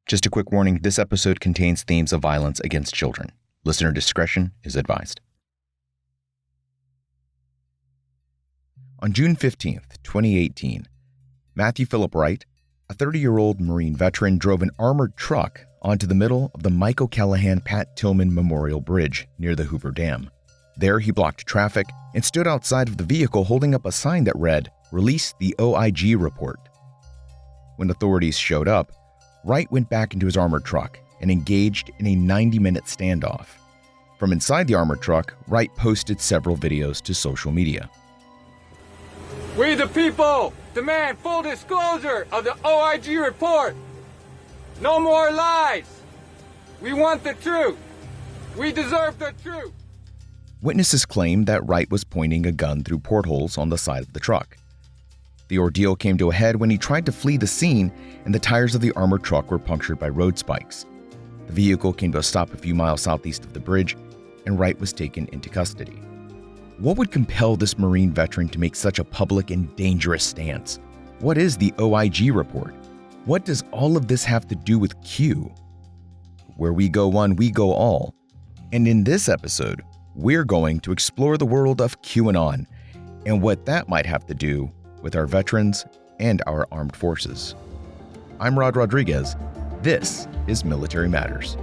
Just a quick warning, this episode contains themes of violence against children. Listener discretion is advised. On June 15th, 2018, Matthew Philip Wright, a 30-year-old Marine veteran, drove an armored truck onto the middle of the Mike O'Callahan Pat Tillman Memorial Bridge near the Hoover Dam. There, he blocked traffic and stood outside of the vehicle holding up a sign that read, "Release the OIG report." When authorities showed up, Wright went back into his armored truck and engaged in a 90-minute standoff. From inside the armored truck, Wright posted several videos to social media. We the people demand full disclosure of the OIG report. No more lies. We want the truth. We deserve the truth. Witnesses claim that Wright was pointing a gun through portholes on the side of the truck. The ordeal came to a head when he tried to flee the scene and the tires of the armored truck were punctured by road spikes. The vehicle came to a stop a few miles southeast of the bridge, and Wright was taken into custody. What would compel this Marine veteran to make such a public and dangerous stance? What is the OIG report? What does all of this have to do with Q? Where we go one, we go all. And in this episode, we're going to explore the world of QAnon and what that might have to do with our veterans and our armed forces. I'm Rod Rodriguez. This is Military Matters.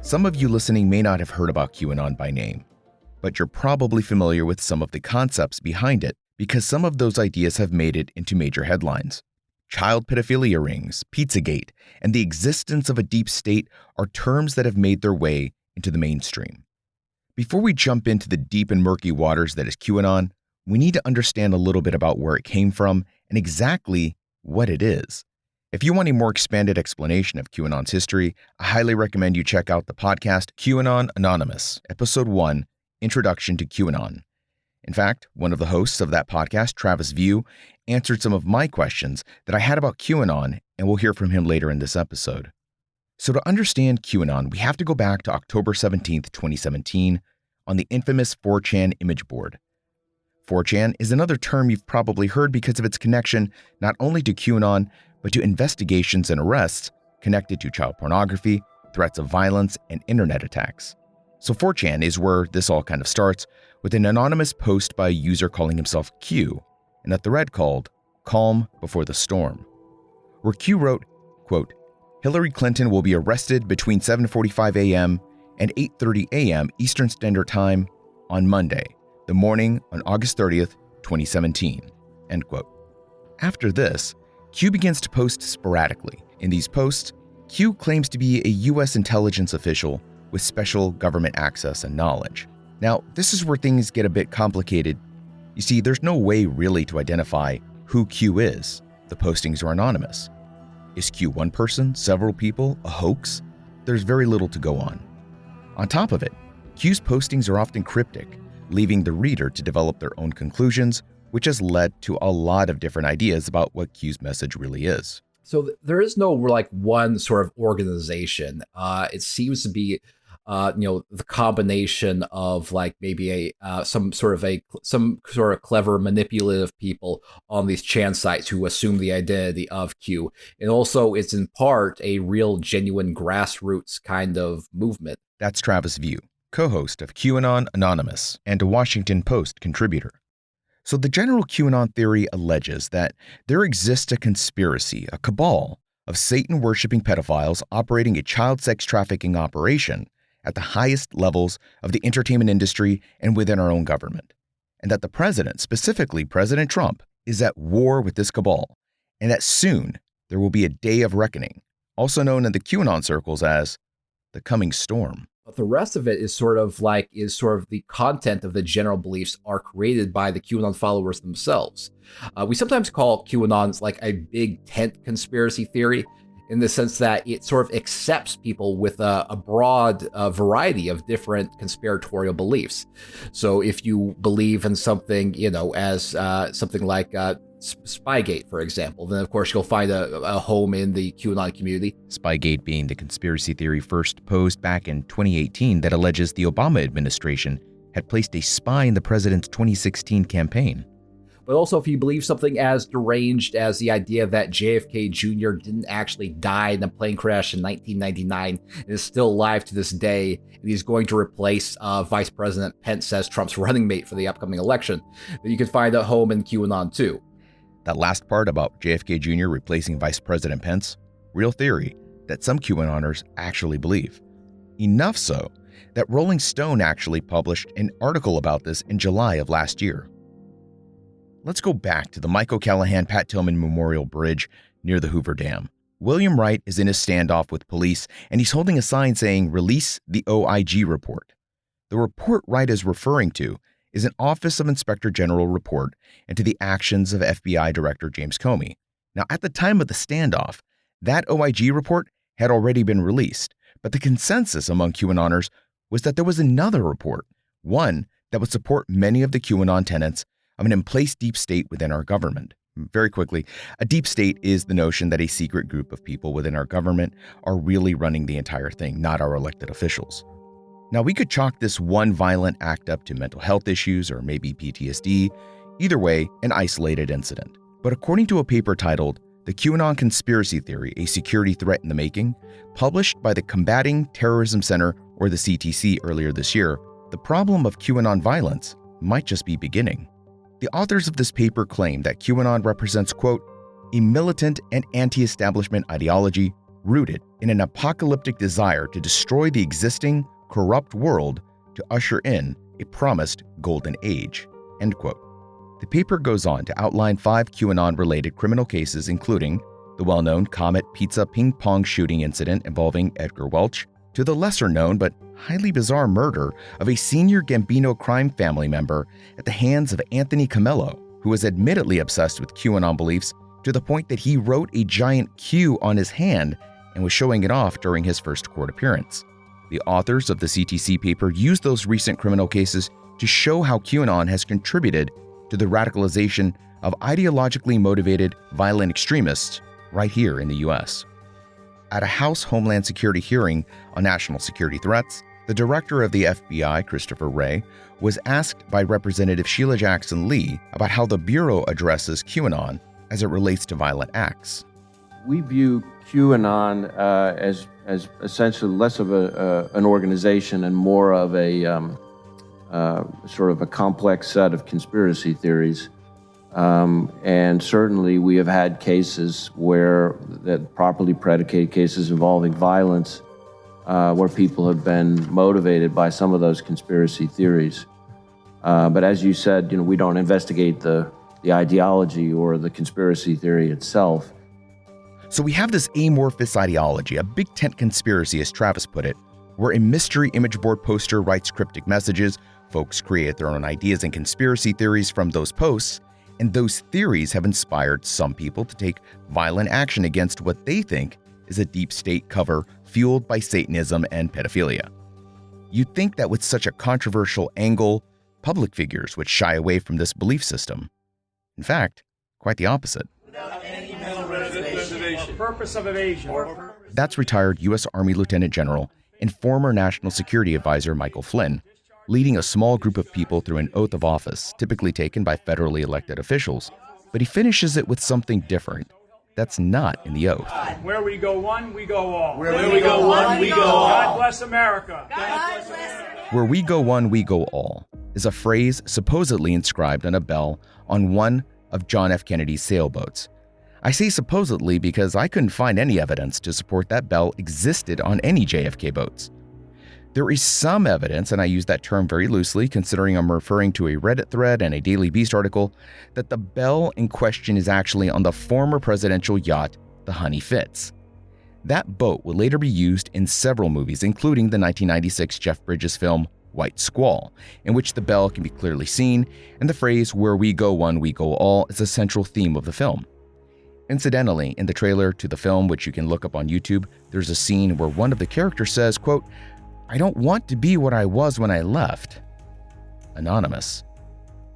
Some of you listening may not have heard about QAnon by name, but you're probably familiar with some of the concepts behind it because some of those ideas have made it into major headlines. Child pedophilia rings, Pizzagate, and the existence of a deep state are terms that have made their way into the mainstream. Before we jump into the deep and murky waters that is QAnon, we need to understand a little bit about where it came from and exactly what it is. If you want a more expanded explanation of QAnon's history, I highly recommend you check out the podcast QAnon Anonymous, Episode 1, Introduction to QAnon. In fact, one of the hosts of that podcast, Travis View, answered some of my questions that I had about QAnon, and we'll hear from him later in this episode. So to understand QAnon, we have to go back to October 17th, 2017, on the infamous 4chan image board. 4chan is another term you've probably heard because of its connection not only to QAnon, but to investigations and arrests connected to child pornography, threats of violence, and internet attacks. So 4chan is where this all kind of starts, with an anonymous post by a user calling himself Q, and a thread called Calm Before the Storm, where Q wrote, quote, "Hillary Clinton will be arrested between 7:45 a.m. and 8:30 a.m. Eastern Standard Time on Monday, the morning on August 30th, 2017, end quote. After this, Q begins to post sporadically. In these posts, Q claims to be a U.S. intelligence official with special government access and knowledge. Now, this is where things get a bit complicated. You see, there's no way really to identify who Q is. The postings are anonymous. Is Q one person, several people, a hoax? There's very little to go on. On top of it, Q's postings are often cryptic, leaving the reader to develop their own conclusions, which has led to a lot of different ideas about what Q's message really is. So there is no one sort of organization. It seems to be, the combination of maybe some sort of clever manipulative people on these chan sites who assume the identity of Q, and also it's in part a real genuine grassroots kind of movement. That's Travis View, co-host of QAnon Anonymous and a Washington Post contributor. So the general QAnon theory alleges that there exists a conspiracy, a cabal, of Satan-worshipping pedophiles operating a child sex trafficking operation at the highest levels of the entertainment industry and within our own government, and that the president, specifically President Trump, is at war with this cabal, and that soon there will be a day of reckoning, also known in the QAnon circles as the coming storm. But the rest of it is sort of the content of the general beliefs are created by the QAnon followers themselves. We sometimes call QAnons a big tent conspiracy theory, in the sense that it sort of accepts people with a broad variety of different conspiratorial beliefs. So if you believe in something, as something like Spygate, for example, then of course you'll find a home in the QAnon community. Spygate being the conspiracy theory first posed back in 2018 that alleges the Obama administration had placed a spy in the president's 2016 campaign. but also if you believe something as deranged as the idea that JFK Jr. didn't actually die in a plane crash in 1999 and is still alive to this day, and he's going to replace Vice President Pence as Trump's running mate for the upcoming election, then you can find a home in QAnon too. That last part about JFK Jr. replacing Vice President Pence, real theory that some QAnoners actually believe. Enough so that Rolling Stone actually published an article about this in July of last year. Let's go back to the Mike O'Callahan-Pat Tillman Memorial Bridge near the Hoover Dam. William Wright is in his standoff with police, and he's holding a sign saying, "Release the OIG report." The report Wright is referring to is an Office of Inspector General report into the actions of FBI Director James Comey. Now, at the time of the standoff, that OIG report had already been released, but the consensus among QAnoners was that there was another report, one that would support many of the QAnon tenets of an in-place deep state within our government. Very quickly, a deep state is the notion that a secret group of people within our government are really running the entire thing, not our elected officials. Now, we could chalk this one violent act up to mental health issues or maybe PTSD, either way, an isolated incident. But according to a paper titled The QAnon Conspiracy Theory, A Security Threat in the Making, published by the Combating Terrorism Center, or the CTC, earlier this year, the problem of QAnon violence might just be beginning. The authors of this paper claim that QAnon represents, quote, a militant and anti-establishment ideology rooted in an apocalyptic desire to destroy the existing, corrupt world to usher in a promised golden age, end quote. The paper goes on to outline 5 QAnon-related criminal cases, including the well-known Comet Pizza ping pong shooting incident involving Edgar Welch, to the lesser-known but highly bizarre murder of a senior Gambino crime family member at the hands of Anthony Camello, who was admittedly obsessed with QAnon beliefs to the point that he wrote a giant Q on his hand and was showing it off during his first court appearance. The authors of the CTC paper used those recent criminal cases to show how QAnon has contributed to the radicalization of ideologically motivated violent extremists right here in the U.S. At a House Homeland Security hearing on national security threats, the director of the FBI, Christopher Wray, was asked by Representative Sheila Jackson Lee about how the Bureau addresses QAnon as it relates to violent acts. We view QAnon as essentially less of an organization and more of a sort of a complex set of conspiracy theories. And certainly we have had cases that properly predicated cases involving violence, where people have been motivated by some of those conspiracy theories. But as you said, we don't investigate the ideology or the conspiracy theory itself. So we have this amorphous ideology, a big tent conspiracy, as Travis put it, where a mystery image board poster writes cryptic messages, folks create their own ideas and conspiracy theories from those posts, and those theories have inspired some people to take violent action against what they think is a deep state cover fueled by Satanism and pedophilia. You'd think that with such a controversial angle, public figures would shy away from this belief system. In fact, quite the opposite. Purpose of evasion. That's retired U.S. Army Lieutenant General and former National Security Advisor Michael Flynn, leading a small group of people through an oath of office, typically taken by federally elected officials. But he finishes it with something different. That's not in the oath. Where we go one, we go all. Where we go one, we go all. God bless America. God bless America. Where we go one, we go all is a phrase supposedly inscribed on a bell on one of John F. Kennedy's sailboats. I say supposedly because I couldn't find any evidence to support that bell existed on any JFK boats. There is some evidence, and I use that term very loosely considering I'm referring to a Reddit thread and a Daily Beast article, that the bell in question is actually on the former presidential yacht, the Honey Fitz. That boat would later be used in several movies, including the 1996 Jeff Bridges film White Squall, in which the bell can be clearly seen, and the phrase "where we go one, we go all" is a central theme of the film. Incidentally, in the trailer to the film, which you can look up on YouTube, there's a scene where one of the characters says, quote, "I don't want to be what I was when I left." Anonymous.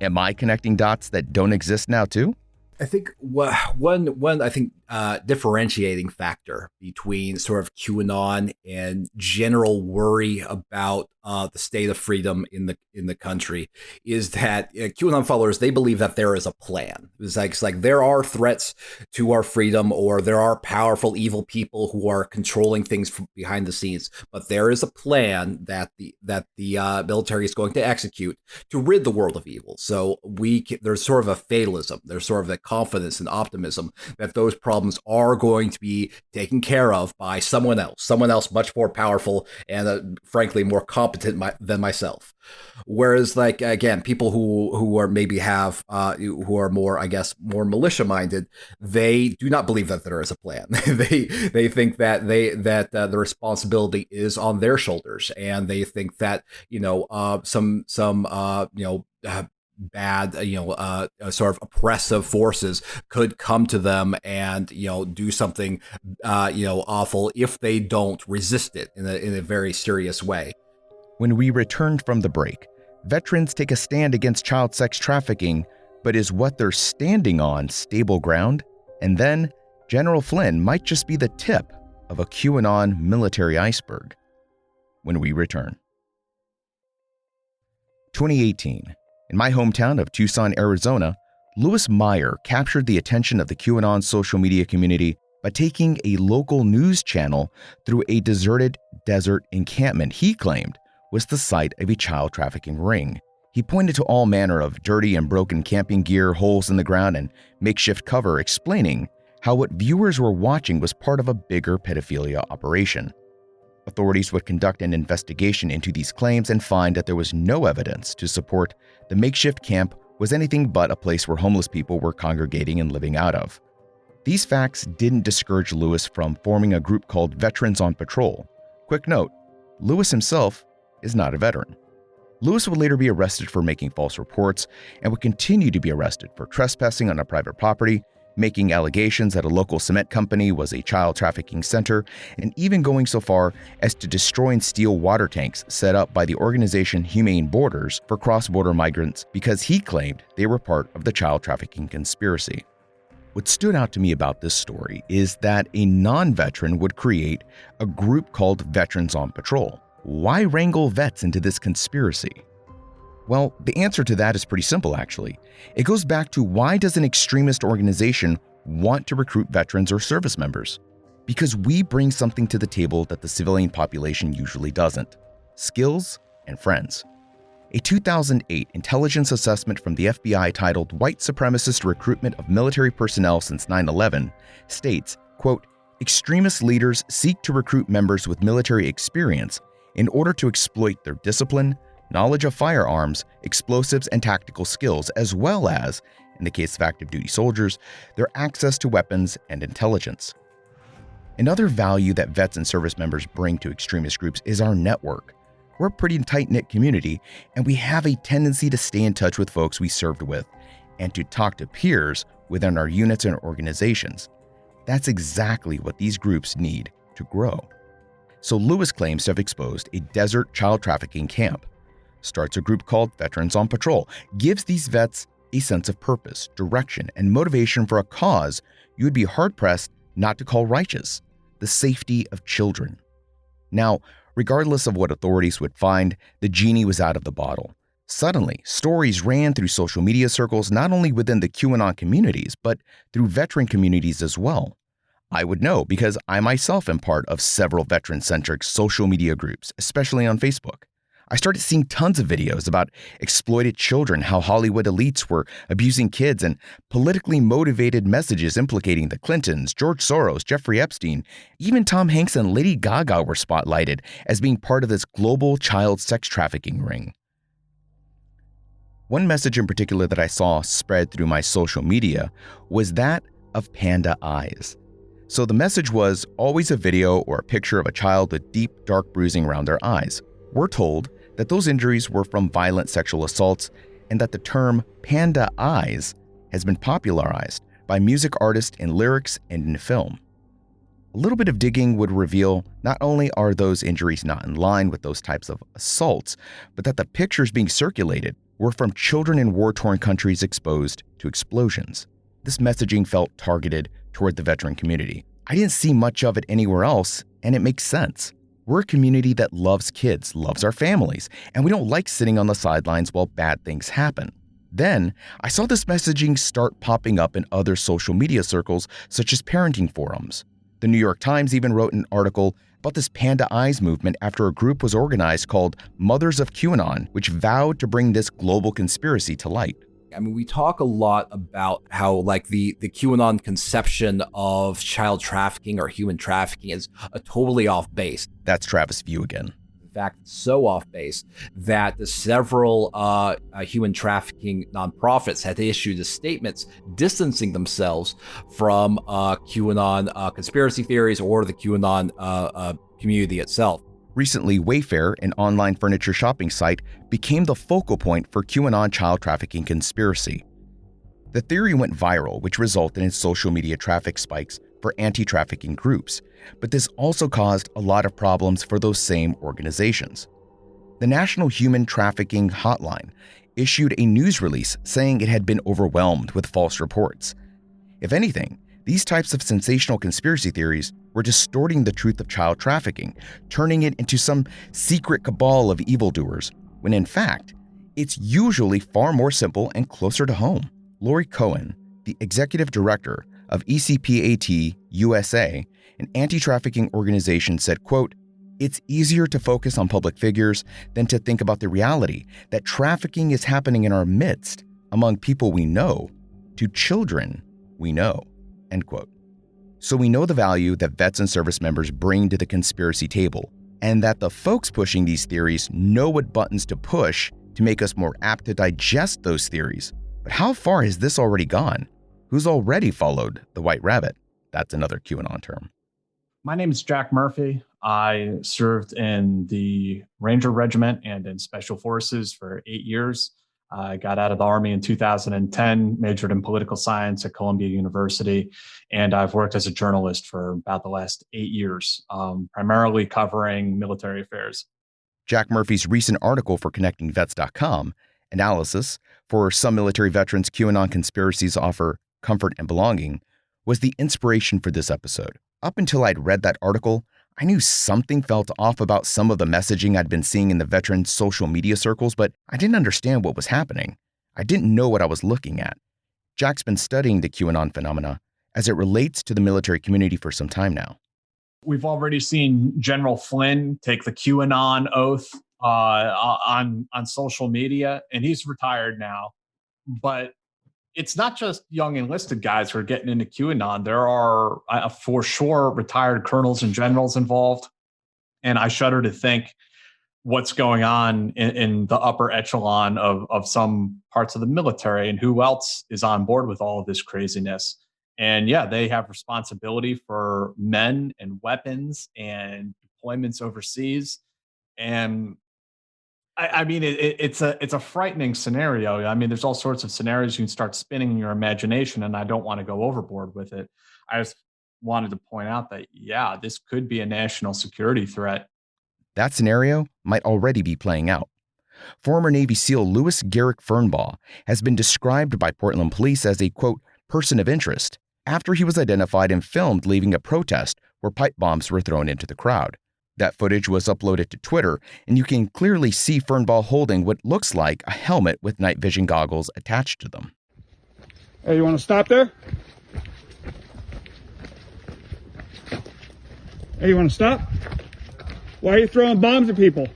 Am I connecting dots that don't exist now too? I think one differentiating factor between sort of QAnon and general worry about the state of freedom in the country is that QAnon followers, they believe that there is a plan. It's like there are threats to our freedom, or there are powerful evil people who are controlling things from behind the scenes, but there is a plan that the military is going to execute to rid the world of evil. So there's sort of a fatalism, there's sort of a confidence and optimism that those problems are going to be taken care of by someone else much more powerful and frankly more competent than myself. Whereas, like, again, people who are maybe who are more, I guess, more militia minded, they do not believe that there is a plan. they think that the responsibility is on their shoulders, and they think that some bad, sort of oppressive forces could come to them and do something awful if they don't resist it in a very serious way. When we returned from the break, veterans take a stand against child sex trafficking, but is what they're standing on stable ground? And then General Flynn might just be the tip of a QAnon military iceberg. When we return. 2018. In my hometown of Tucson, Arizona, Louis Meyer captured the attention of the QAnon social media community by taking a local news channel through a deserted desert encampment he claimed was the site of a child trafficking ring. He pointed to all manner of dirty and broken camping gear, holes in the ground, and makeshift cover, explaining how what viewers were watching was part of a bigger pedophilia operation. Authorities would conduct an investigation into these claims and find that there was no evidence to support the makeshift camp was anything but a place where homeless people were congregating and living out of. These facts didn't discourage Louis from forming a group called Veterans on Patrol. Quick note, Louis himself is not a veteran. Louis would later be arrested for making false reports and would continue to be arrested for trespassing on a private property, making allegations that a local cement company was a child trafficking center, and even going so far as to destroy and steal water tanks set up by the organization Humane Borders for cross-border migrants because he claimed they were part of the child trafficking conspiracy. What stood out to me about this story is that a non-veteran would create a group called Veterans on Patrol. Why wrangle vets into this conspiracy? Well, the answer to that is pretty simple, actually. It goes back to, why does an extremist organization want to recruit veterans or service members? Because we bring something to the table that the civilian population usually doesn't: skills and friends. A 2008 intelligence assessment from the FBI titled "White Supremacist Recruitment of Military Personnel Since 9/11" states, quote, "Extremist leaders seek to recruit members with military experience in order to exploit their discipline, knowledge of firearms, explosives, and tactical skills, as well as, in the case of active duty soldiers, their access to weapons and intelligence." Another value that vets and service members bring to extremist groups is our network. We're a pretty tight-knit community, and we have a tendency to stay in touch with folks we served with and to talk to peers within our units and organizations. That's exactly what these groups need to grow. So Louis claims to have exposed a desert child trafficking camp, starts a group called Veterans on Patrol, gives these vets a sense of purpose, direction, and motivation for a cause you would be hard-pressed not to call righteous: the safety of children. Now, regardless of what authorities would find, the genie was out of the bottle. Suddenly, stories ran through social media circles not only within the QAnon communities, but through veteran communities as well. I would know because I myself am part of several veteran-centric social media groups, especially on Facebook. I started seeing tons of videos about exploited children, how Hollywood elites were abusing kids, and politically motivated messages implicating the Clintons, George Soros, Jeffrey Epstein. Even Tom Hanks and Lady Gaga were spotlighted as being part of this global child sex trafficking ring. One message in particular that I saw spread through my social media was that of panda eyes. So the message was always a video or a picture of a child with deep, dark bruising around their eyes. We're told that those injuries were from violent sexual assaults and that the term panda eyes has been popularized by music artists in lyrics and in film. A little bit of digging would reveal not only are those injuries not in line with those types of assaults, but that the pictures being circulated were from children in war-torn countries exposed to explosions. This messaging felt targeted toward the veteran community. I didn't see much of it anywhere else, and it makes sense. We're a community that loves kids, loves our families, and we don't like sitting on the sidelines while bad things happen. Then, I saw this messaging start popping up in other social media circles, such as parenting forums. The New York Times even wrote an article about this Panda Eyes movement after a group was organized called Mothers of QAnon, which vowed to bring this global conspiracy to light. I mean, we talk a lot about how like the QAnon conception of child trafficking or human trafficking is a totally off base. That's Travis View again. In fact, it's so off base that the several human trafficking nonprofits had issued statements distancing themselves from QAnon conspiracy theories or the QAnon community itself. Recently, Wayfair, an online furniture shopping site, became the focal point for QAnon child trafficking conspiracy. The theory went viral, which resulted in social media traffic spikes for anti-trafficking groups, but this also caused a lot of problems for those same organizations. The National Human Trafficking Hotline issued a news release saying it had been overwhelmed with false reports. If anything, these types of sensational conspiracy theories were distorting the truth of child trafficking, turning it into some secret cabal of evildoers, when in fact, it's usually far more simple and closer to home. Lori Cohen, the executive director of ECPAT USA, an anti-trafficking organization, said, quote, "It's easier to focus on public figures than to think about the reality that trafficking is happening in our midst, among people we know, to children we know," end quote. So we know the value that vets and service members bring to the conspiracy table, and that the folks pushing these theories know what buttons to push to make us more apt to digest those theories. But how far has this already gone? Who's already followed the white rabbit? That's another QAnon term. My name is Jack Murphy. I served in the Ranger Regiment and in Special Forces for 8 years. I got out of the Army in 2010, majored in political science at Columbia University, and I've worked as a journalist for about the last 8 years, primarily covering military affairs. Jack Murphy's recent article for ConnectingVets.com, Analysis for Some Military Veterans QAnon Conspiracies Offer Comfort and Belonging, was the inspiration for this episode. Up until I'd read that article, I knew something felt off about some of the messaging I'd been seeing in the veteran social media circles, but I didn't understand what was happening. I didn't know what I was looking at. Jack's been studying the QAnon phenomena as it relates to the military community for some time now. We've already seen General Flynn take the QAnon oath on social media, and he's retired now. But it's not just young enlisted guys who are getting into QAnon. There are, for sure, retired colonels and generals involved. And I shudder to think what's going on in the upper echelon of some parts of the military and who else is on board with all of this craziness. And yeah, they have responsibility for men and weapons and deployments overseas. And I mean, it's a frightening scenario. I mean, there's all sorts of scenarios you can start spinning in your imagination, and I don't want to go overboard with it. I just wanted to point out that, yeah, this could be a national security threat. That scenario might already be playing out. Former Navy SEAL Louis Garrick Fernbaugh has been described by Portland police as a, quote, person of interest after he was identified and filmed leaving a protest where pipe bombs were thrown into the crowd. That footage was uploaded to Twitter, and you can clearly see Fernbaugh holding what looks like a helmet with night vision goggles attached to them. Hey, you want to stop there? Hey, you want to stop? Why are you throwing bombs at people?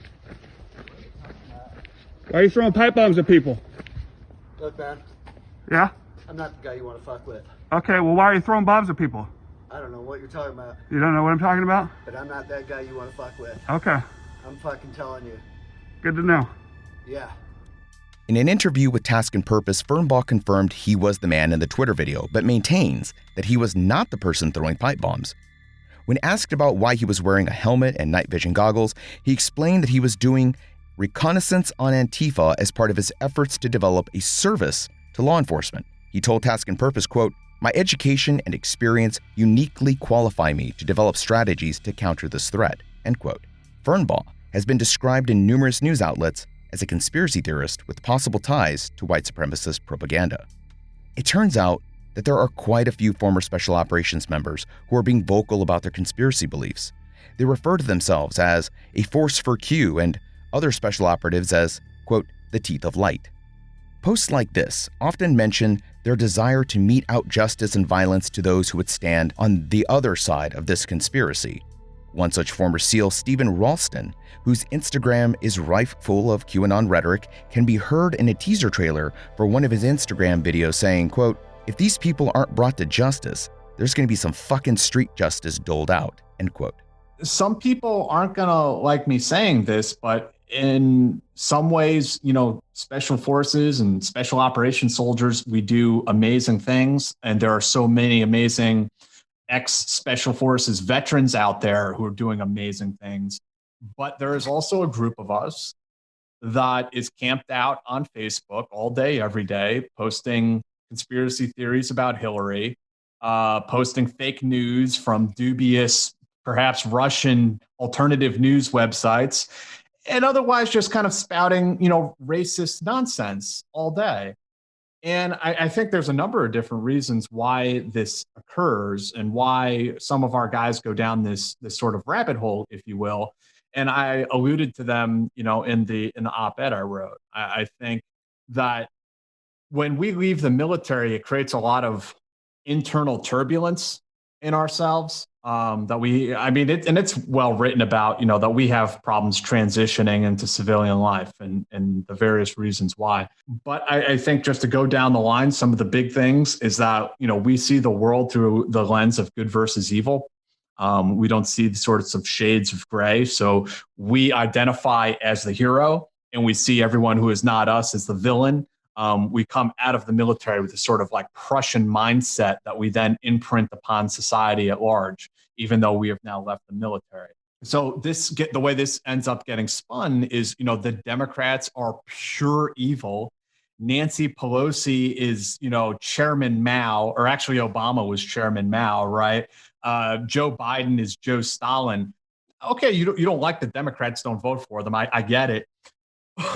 Why are you throwing pipe bombs at people? Look, man, Yeah? I'm not the guy you want to fuck with. Okay, well, why are you throwing bombs at people? I don't know what you're talking about, You don't know what I'm talking about? but I'm not that guy you want to fuck with. Okay, I'm fucking telling you. good to know. Yeah. In an interview with Task and Purpose, Fernbaugh confirmed he was the man in the Twitter video, but maintains that he was not the person throwing pipe bombs. When asked about why he was wearing a helmet and night vision goggles, he explained that he was doing reconnaissance on Antifa as part of his efforts to develop a service to law enforcement. He told Task and Purpose, quote, "My education and experience uniquely qualify me to develop strategies to counter this threat," end quote. Fernbaugh has been described in numerous news outlets as a conspiracy theorist with possible ties to white supremacist propaganda. It turns out that there are quite a few former Special Operations members who are being vocal about their conspiracy beliefs. They refer to themselves as a force for Q and other special operatives as, quote, the teeth of light. Posts like this often mention their desire to mete out justice and violence to those who would stand on the other side of this conspiracy. One such former SEAL, Stephen Ralston, whose Instagram is rife full of QAnon rhetoric, can be heard in a teaser trailer for one of his Instagram videos saying, quote, if these people aren't brought to justice, there's going to be some fucking street justice doled out, end quote. Some people aren't going to like me saying this, but in some ways, special forces and special operations soldiers, we do amazing things. And there are so many amazing ex-special forces veterans out there who are doing amazing things. But there is also a group of us that is camped out on Facebook all day, every day, posting conspiracy theories about Hillary, posting fake news from dubious, perhaps Russian alternative news websites, and otherwise just kind of spouting, racist nonsense all day. And I think there's a number of different reasons why this occurs and why some of our guys go down this sort of rabbit hole, if you will. And I alluded to them, in the op-ed I wrote. I think that when we leave the military, it creates a lot of internal turbulence in ourselves. It's well written about, that we have problems transitioning into civilian life and the various reasons why. But I think just to go down the line, some of the big things is that, we see the world through the lens of good versus evil. We don't see the sorts of shades of gray. So we identify as the hero and we see everyone who is not us as the villain. We come out of the military with a sort of like Prussian mindset that we then imprint upon society at large, even though we have now left the military. So the way this ends up getting spun is, the Democrats are pure evil. Nancy Pelosi is, Chairman Mao, or actually Obama was Chairman Mao, right? Joe Biden is Joe Stalin. Okay, you don't like the Democrats, don't vote for them. I get it.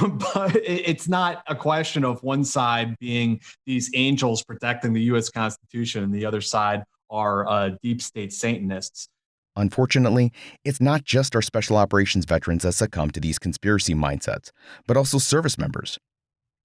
But it's not a question of one side being these angels protecting the U.S. Constitution and the other side are deep state Satanists. Unfortunately, it's not just our special operations veterans that succumb to these conspiracy mindsets, but also service members.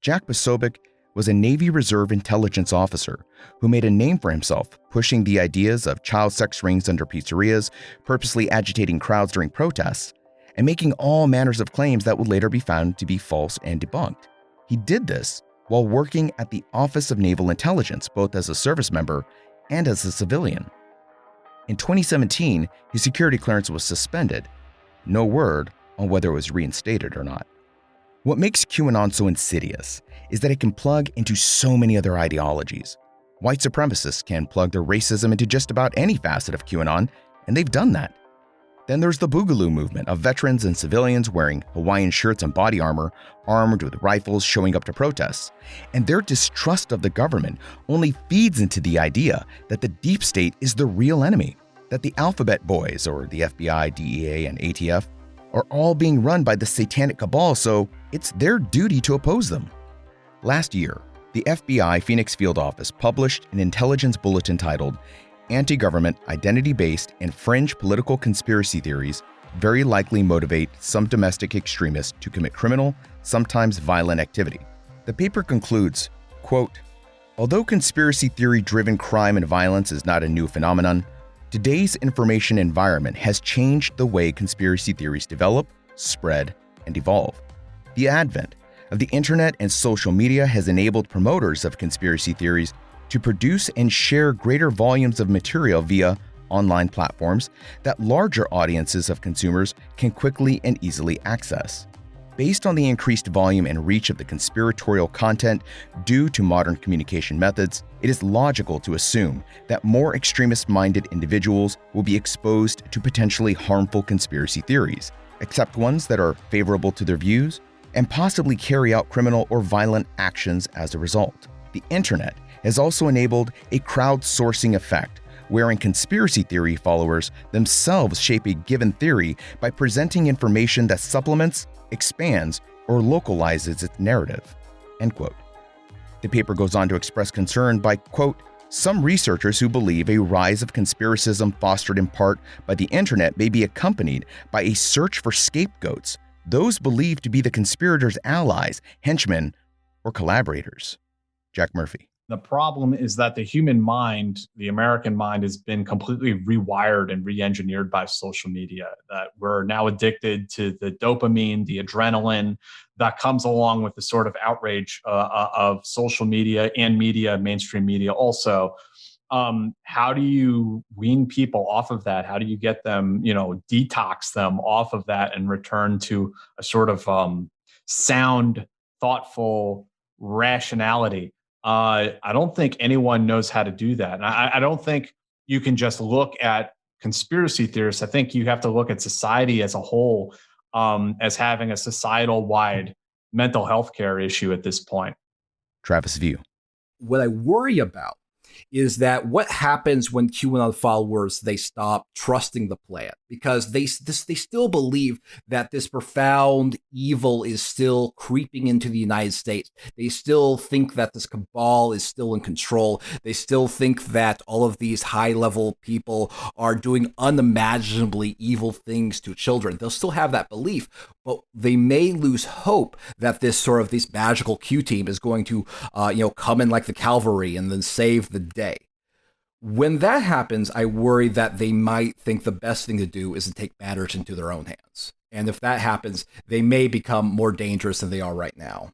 Jack Posobiec was a Navy Reserve intelligence officer who made a name for himself pushing the ideas of child sex rings under pizzerias, purposely agitating crowds during protests, and making all manners of claims that would later be found to be false and debunked. He did this while working at the Office of Naval Intelligence, both as a service member and as a civilian. In 2017, his security clearance was suspended. No word on whether it was reinstated or not. What makes QAnon so insidious is that it can plug into so many other ideologies. White supremacists can plug their racism into just about any facet of QAnon, and they've done that. Then there's the Boogaloo movement of veterans and civilians wearing Hawaiian shirts and body armor, armed with rifles showing up to protests. And their distrust of the government only feeds into the idea that the deep state is the real enemy, that the Alphabet Boys, or the FBI, DEA, and ATF, are all being run by the satanic cabal, so it's their duty to oppose them. Last year, the FBI Phoenix Field Office published an intelligence bulletin titled Anti-Government, Identity-Based, and Fringe Political Conspiracy Theories Very Likely Motivate Some Domestic Extremists to Commit Criminal, Sometimes Violent Activity. The paper concludes, quote, although conspiracy theory-driven crime and violence is not a new phenomenon, today's information environment has changed the way conspiracy theories develop, spread, and evolve. The advent of the internet and social media has enabled promoters of conspiracy theories to produce and share greater volumes of material via online platforms that larger audiences of consumers can quickly and easily access. Based on the increased volume and reach of the conspiratorial content due to modern communication methods, it is logical to assume that more extremist-minded individuals will be exposed to potentially harmful conspiracy theories, accept ones that are favorable to their views, and possibly carry out criminal or violent actions as a result. The internet has also enabled a crowdsourcing effect, wherein conspiracy theory followers themselves shape a given theory by presenting information that supplements, expands, or localizes its narrative, end quote. The paper goes on to express concern by, quote, Some researchers who believe a rise of conspiracism fostered in part by the internet may be accompanied by a search for scapegoats, those believed to be the conspirators' allies, henchmen, or collaborators. Jack Murphy. The problem is that the human mind, the American mind, has been completely rewired and re-engineered by social media. That we're now addicted to the dopamine, the adrenaline that comes along with the sort of outrage of social media and media, mainstream media also. How do you wean people off of that? How do you get them, detox them off of that and return to a sort of sound, thoughtful rationality? I don't think anyone knows how to do that. And I don't think you can just look at conspiracy theorists. I think you have to look at society as a whole as having a societal-wide mental health care issue at this point. Travis View. What I worry about is that what happens when QAnon followers, they stop trusting the plan, because they still believe that this profound evil is still creeping into the United States. They still think that this cabal is still in control. They still think that all of these high-level people are doing unimaginably evil things to children. They'll still have that belief, but they may lose hope that this magical Q team is going to, come in like the cavalry and then save the day. When that happens, I worry that they might think the best thing to do is to take matters into their own hands. And if that happens, they may become more dangerous than they are right now.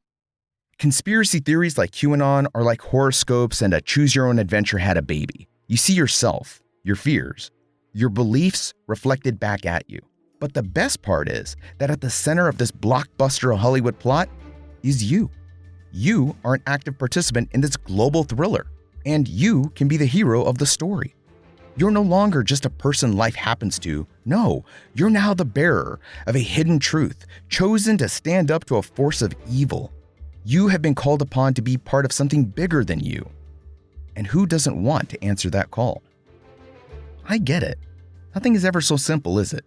Conspiracy theories like QAnon are like horoscopes and a choose-your-own-adventure had a baby. You see yourself, your fears, your beliefs reflected back at you. But the best part is that at the center of this blockbuster Hollywood plot is you. You are an active participant in this global thriller, and you can be the hero of the story. You're no longer just a person life happens to. No, you're now the bearer of a hidden truth, chosen to stand up to a force of evil. You have been called upon to be part of something bigger than you. And who doesn't want to answer that call? I get it. Nothing is ever so simple, is it?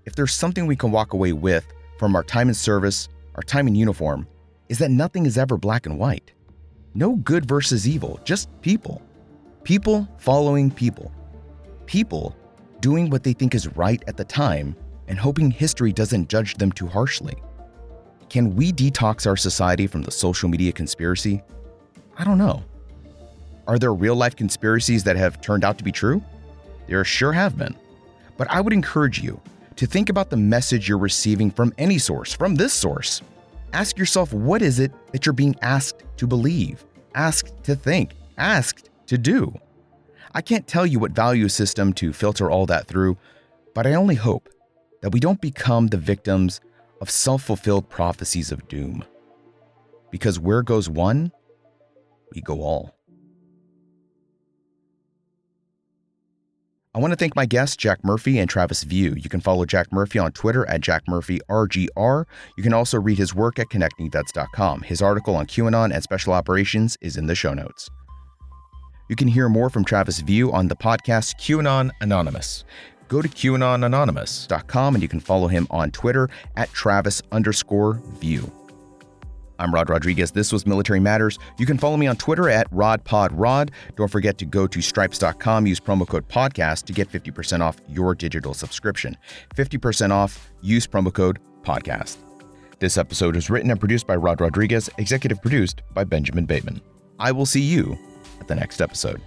If there's something we can walk away with from our time in service, our time in uniform, is that nothing is ever black and white. No good versus evil, just people. People following people. People doing what they think is right at the time and hoping history doesn't judge them too harshly. Can we detox our society from the social media conspiracy? I don't know. Are there real-life conspiracies that have turned out to be true? There sure have been. But I would encourage you to think about the message you're receiving from any source, from this source. Ask yourself, what is it that you're being asked to believe, asked to think, asked to do? I can't tell you what value system to filter all that through, but I only hope that we don't become the victims of self-fulfilled prophecies of doom. Because where goes one, we go all. I want to thank my guests, Jack Murphy and Travis View. You can follow Jack Murphy on Twitter at JackMurphyRGR. You can also read his work at connectingvets.com. His article on QAnon and special operations is in the show notes. You can hear more from Travis View on the podcast QAnon Anonymous. Go to QAnonAnonymous.com and you can follow him on Twitter at Travis_View. I'm Rod Rodriguez. This was Military Matters. You can follow me on Twitter at RodPodRod. Don't forget to go to stripes.com, use promo code podcast to get 50% off your digital subscription. 50% off, use promo code podcast. This episode was written and produced by Rod Rodriguez, executive produced by Benjamin Bateman. I will see you at the next episode.